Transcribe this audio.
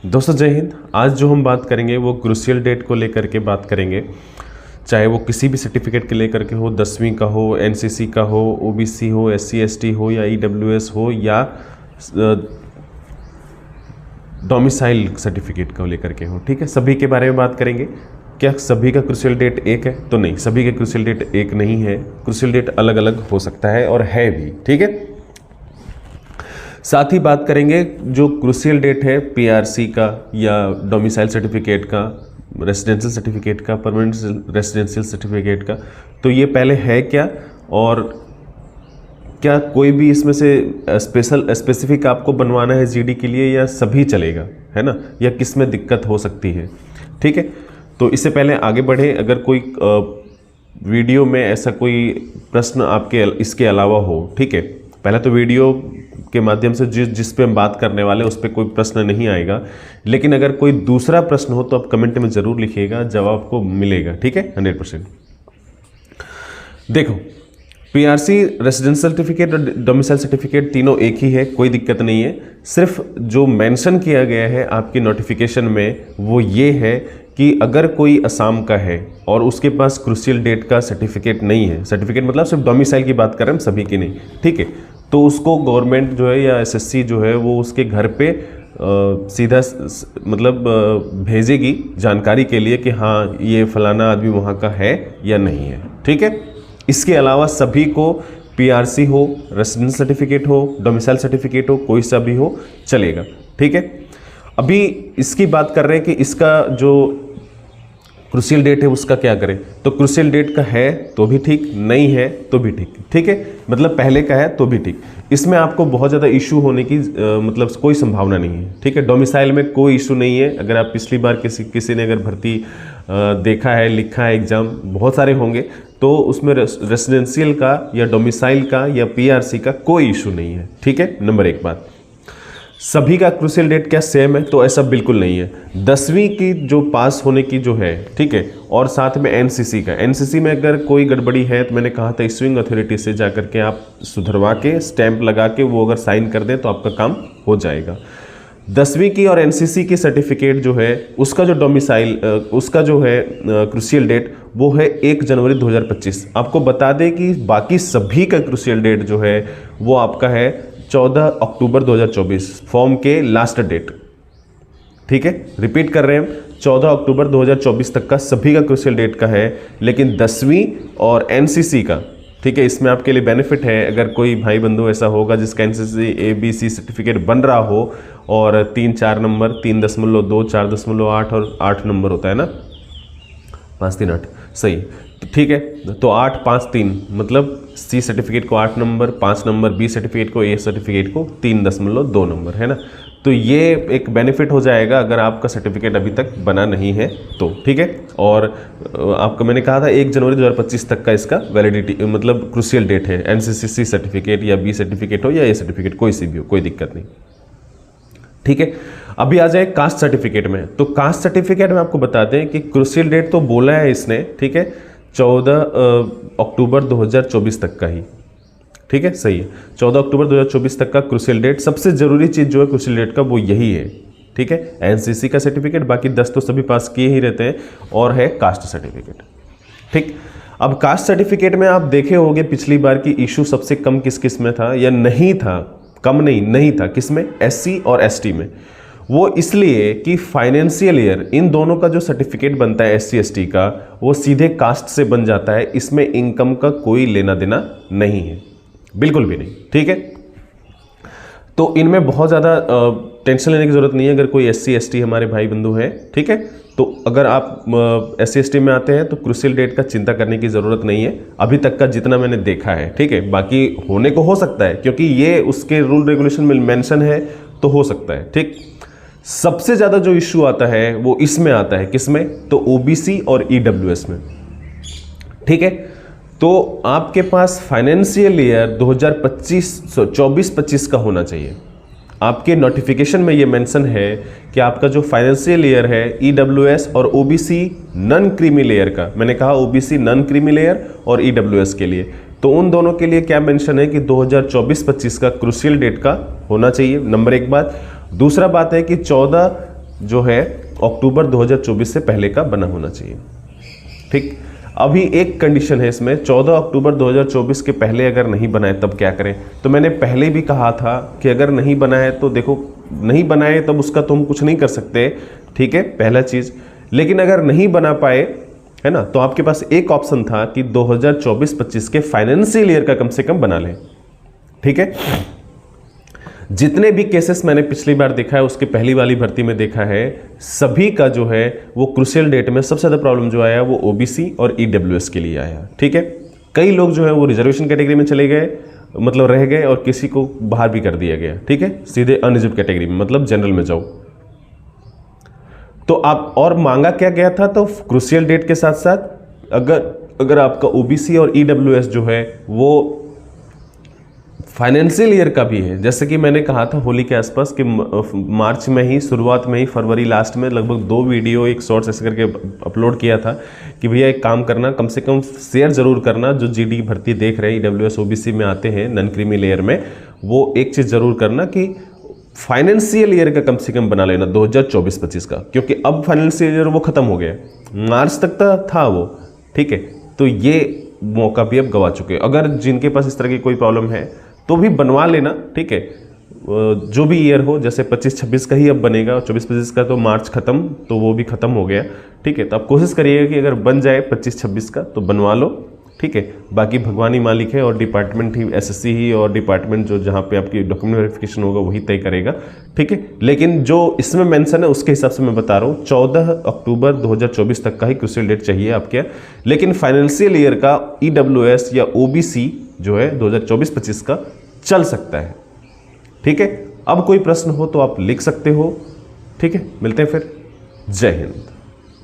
दोस्तों जय हिंद। आज जो हम बात करेंगे वो क्रूशियल डेट को लेकर के बात करेंगे, चाहे वो किसी भी सर्टिफिकेट के लेकर के हो, 10वीं का हो, एनसीसी का हो, ओबीसी हो, एससी एसटी हो या ईडब्ल्यूएस हो या डोमिसाइल सर्टिफिकेट को लेकर के हो। ठीक है, सभी के बारे में बात करेंगे। क्या सभी का क्रूशियल डेट एक है? तो नहीं, सभी का क्रूशियल डेट एक नहीं है। क्रूशियल डेट अलग अलग हो सकता है और है भी। ठीक है, साथ ही बात करेंगे जो क्रूशियल डेट है पीआरसी का या डोमिसाइल सर्टिफिकेट का, रेसिडेंशियल सर्टिफिकेट का, परमानेंट रेसिडेंशियल सर्टिफिकेट का, तो ये पहले है क्या और क्या कोई भी इसमें से स्पेसिफिक आपको बनवाना है जीडी के लिए या सभी चलेगा, है ना, या किस में दिक्कत हो सकती है। ठीक है, तो इससे पहले आगे बढ़े, अगर कोई वीडियो में ऐसा कोई प्रश्न आपके इसके अलावा हो, ठीक है, पहले तो वीडियो के माध्यम से जिस पे हम बात करने वाले उस पर कोई प्रश्न नहीं आएगा, लेकिन अगर कोई दूसरा प्रश्न हो तो आप कमेंट में ज़रूर लिखिएगा, जवाब आपको मिलेगा। ठीक है, 100%। देखो, पीआरसी, रेसिडेंशियल सर्टिफिकेट और डोमिसाइल सर्टिफिकेट तीनों एक ही है, कोई दिक्कत नहीं है। सिर्फ जो मेंशन किया गया है आपकी नोटिफिकेशन में वो ये है कि अगर कोई असम का है और उसके पास क्रूशियल डेट का सर्टिफिकेट नहीं है, सर्टिफिकेट मतलब सिर्फ डोमिसाइल की बात कर रहे हैं हम, सभी की नहीं, ठीक है, तो उसको गवर्नमेंट जो है या एसएससी जो है वो उसके घर पे सीधा मतलब भेजेगी जानकारी के लिए कि हाँ ये फलाना आदमी वहाँ का है या नहीं है। ठीक है, इसके अलावा सभी को पीआरसी हो, रेसिडेंस सर्टिफिकेट हो, डोमिसाइल सर्टिफिकेट हो, कोई सा भी हो चलेगा। ठीक है, अभी इसकी बात कर रहे हैं कि इसका जो क्रूशियल डेट है उसका क्या करें। तो क्रूशियल डेट का है तो भी ठीक, नहीं है तो भी ठीक। ठीक है, मतलब पहले का है तो भी ठीक, इसमें आपको बहुत ज़्यादा इशू होने की मतलब कोई संभावना नहीं है। ठीक है, डोमिसाइल में कोई इशू नहीं है। अगर आप पिछली बार किसी ने अगर भर्ती देखा है, लिखा है, एग्ज़ाम बहुत सारे होंगे, तो उसमें रेसिडेंशियल का या डोमिसाइल का या पीआरसी का कोई इशू नहीं है। ठीक है, नंबर एक बात। सभी का क्रूशियल डेट क्या सेम है? तो ऐसा बिल्कुल नहीं है। 10वीं की जो पास होने की जो है, ठीक है, और साथ में एनसीसी का, एनसीसी में अगर कोई गड़बड़ी है तो मैंने कहा था इशूइंग अथॉरिटी से जाकर के आप सुधरवा के स्टैंप लगा के वो अगर साइन कर दें तो आपका काम हो जाएगा। 10वीं की और एनसीसी की सर्टिफिकेट जो है उसका जो डोमिसाइल उसका जो है क्रूशियल डेट वो है 1 जनवरी 2025। आपको बता दें कि बाकी सभी का क्रूशियल डेट जो है वो आपका है 14 अक्टूबर 2024, फॉर्म के लास्ट डेट। ठीक है, रिपीट कर रहे हैं हम, 14 अक्टूबर 2024 तक का सभी का क्रूशियल डेट का है, लेकिन 10वीं और एनसीसी का, ठीक है, इसमें आपके लिए बेनिफिट है। अगर कोई भाई बंधु ऐसा होगा जिसका एनसीसी एबीसी सर्टिफिकेट बन रहा हो और 3-4 नंबर, 3.2, 4.8 और 8 नंबर होता है ना, 5-3-8 सही, ठीक है, तो 8-5-3 मतलब सी सर्टिफिकेट को 8 नंबर, 5 नंबर, बी सर्टिफिकेट को, ए सर्टिफिकेट को 3.2 नंबर, है ना। तो ये एक बेनिफिट हो जाएगा अगर आपका सर्टिफिकेट अभी तक बना नहीं है तो। ठीक है, और आपको मैंने कहा था 1 जनवरी 2025 तक का इसका वैलिडिटी मतलब क्रूशियल डेट है। एनसीसी सर्टिफिकेट या बी सर्टिफिकेट हो या ए सर्टिफिकेट, कोई सी भी हो, कोई दिक्कत नहीं। ठीक है, अभी आ जाए कास्ट सर्टिफिकेट में। तो कास्ट सर्टिफिकेट में आपको बता दें कि क्रूशियल डेट तो बोला है इसने, ठीक है, 14 अक्टूबर 2024 तक का ही। ठीक है, सही है, 14 अक्टूबर 2024 तक का क्रूशियल डेट। सबसे ज़रूरी चीज़ जो है क्रूशियल डेट का वो यही है। ठीक है, एनसीसी का सर्टिफिकेट, बाकी 10 तो सभी पास किए ही रहते हैं, और है कास्ट सर्टिफिकेट। ठीक, अब कास्ट सर्टिफिकेट में आप देखे होंगे पिछली बार की इशू सबसे कम किस में था या नहीं था, कम नहीं था, किसमें? एससी और एसटी में। वो इसलिए कि फाइनेंशियल ईयर इन दोनों का जो सर्टिफिकेट बनता है एससी एसटी का वो सीधे कास्ट से बन जाता है, इसमें इनकम का कोई लेना देना नहीं है, बिल्कुल भी नहीं। ठीक है, तो इनमें बहुत ज़्यादा टेंशन लेने की ज़रूरत नहीं है अगर कोई एससी एसटी हमारे भाई बंधु हैं। ठीक है, तो अगर आप एससी एसटी में आते हैं तो क्रूशियल डेट का चिंता करने की ज़रूरत नहीं है अभी तक का जितना मैंने देखा है। ठीक है, बाकी होने को हो सकता है क्योंकि ये उसके रूल रेगुलेशन में मेंशन है तो हो सकता है। ठीक, सबसे ज़्यादा जो इशू आता है वो इसमें आता है, किसमें? तो ओबीसी और ईडब्ल्यूएस में। ठीक है, तो आपके पास फाइनेंशियल ईयर 2024-25 का होना चाहिए। आपके नोटिफिकेशन में ये मेंशन है कि आपका जो फाइनेंशियल ईयर है ईडब्ल्यूएस और ओबीसी नॉन क्रीमी लेयर का, मैंने कहा ओबीसी नॉन क्रीमी लेयर और ईडब्ल्यूएस के लिए, तो उन दोनों के लिए क्या मेंशन है कि 2024-25 का क्रूशियल डेट का होना चाहिए, नंबर एक बात। दूसरा बात है कि 14 जो है अक्टूबर 2024 से पहले का बना होना चाहिए। ठीक, अभी एक कंडीशन है इसमें, 14 अक्टूबर 2024 के पहले अगर नहीं बना है तब क्या करें। तो मैंने पहले भी कहा था कि अगर नहीं बना है तो देखो, नहीं बनाए तब उसका तो हम कुछ नहीं कर सकते, ठीक है, पहला चीज़। लेकिन अगर नहीं बना पाए, है ना, तो आपके पास एक ऑप्शन था कि 2024-25 के फाइनेंशियल ईयर का कम से कम बना लें। ठीक है, जितने भी केसेस मैंने पिछली बार देखा है, उसके पहली वाली भर्ती में देखा है, सभी का जो है वो क्रूशियल डेट में सबसे ज़्यादा प्रॉब्लम जो आया वो ओबीसी और ईडब्ल्यूएस के लिए आया। ठीक है, कई लोग जो है वो रिजर्वेशन कैटेगरी में चले गए, मतलब रह गए, और किसी को बाहर भी कर दिया गया। ठीक है, सीधे अनरिजर्व कैटेगरी में, मतलब जनरल में जाओ। तो आप, और मांगा क्या गया था, तो क्रूशियल डेट के साथ साथ अगर आपका ओबीसी और ईडब्ल्यूएस जो है वो फाइनेंशियल ईयर का भी है, जैसे कि मैंने कहा था होली के आसपास कि मार्च में ही, शुरुआत में ही, फरवरी लास्ट में लगभग 2 वीडियो, एक शॉर्ट्स ऐसे करके अपलोड किया था कि भैया एक काम करना, कम से कम शेयर जरूर करना, जो जीडी भर्ती देख रहे हैं, ईडब्ल्यूएस ओबीसी में आते हैं नॉन क्रीमी लेयर में, वो एक चीज़ जरूर करना कि फाइनेंशियल ईयर का कम से कम बना लेना 2024-25 का, क्योंकि अब फाइनेंशियल ईयर वो खत्म हो गया, मार्च तक था वो। ठीक है, तो ये मौका भी अब गवा चुके। अगर जिनके पास इस तरह की कोई प्रॉब्लम है तो भी बनवा लेना। ठीक है, जो भी ईयर हो, जैसे 25-26 का ही अब बनेगा, 24-25 का तो मार्च खत्म, तो वो भी खत्म हो गया। ठीक है, तो आप कोशिश करिएगा कि अगर बन जाए 25-26 का तो बनवा लो। ठीक है, बाकी भगवान ही मालिक है, और डिपार्टमेंट ही, एसएससी ही, और डिपार्टमेंट जो जहाँ पे आपकी डॉक्यूमेंट वेरिफिकेशन होगा वही तय करेगा। ठीक है, लेकिन जो इसमें मेंशन है उसके हिसाब से मैं बता रहा हूँ, 14 अक्टूबर 2024 तक का ही क्रूशियल डेट चाहिए आपके। लेकिन फाइनेंशियल ईयर का ईडब्ल्यूएस या ओबीसी जो है 2024-25 का चल सकता है। ठीक है, अब कोई प्रश्न हो तो आप लिख सकते हो। ठीक है, मिलते हैं फिर। जय हिंद।